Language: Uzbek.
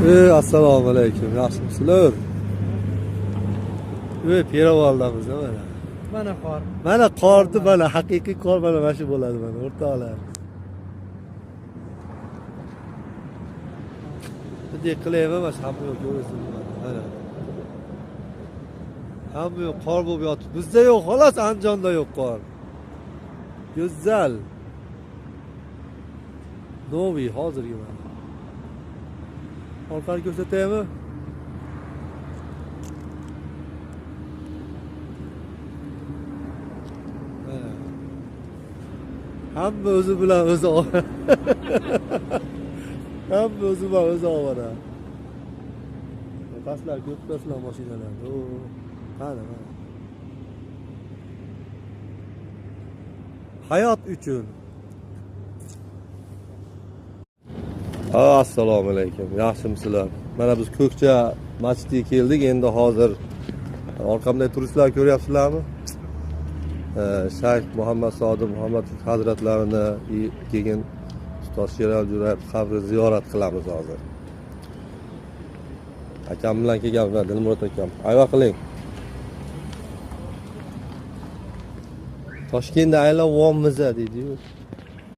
Assalomu alaykum. Yaxshimisizlar? Peravaldamiz mana. Mana qor. Mana qorni, mana haqiqiy qor mana shu bo'ladi mana o'rtoqlar. Bunday qilaymi, mana hamma yo'q ko'rasizmi mana. Hamma yo'q qor bo'lib yotibdi. Bizda yo'q, xolos Andijonda yo'q qor. Go'zal. Novi hozirgi mana. Orqani ko'rsataymi? Hamma o'zi bilan o'zi hamma o'zi bilan o'zi ovora. Pastlar ko'p pastlar mashinalar. Qani. Hayot uchun. Assalomu alaykum. Yaxshimisizlar? Mana biz Ko'kcha masjidiga keldik. Endi hozir orqamda turistlar ko'ryapsizlarmi? Shayx Muhammad Sodiq Muhammad hazratlarini keyin ustoz Sherali Jo'rayev qabrini ziyorat qilamiz hozir. Akam bilan kelganman, Dilmurod akam. Ayva qiling. Toshkentda aylanib deydi-yu.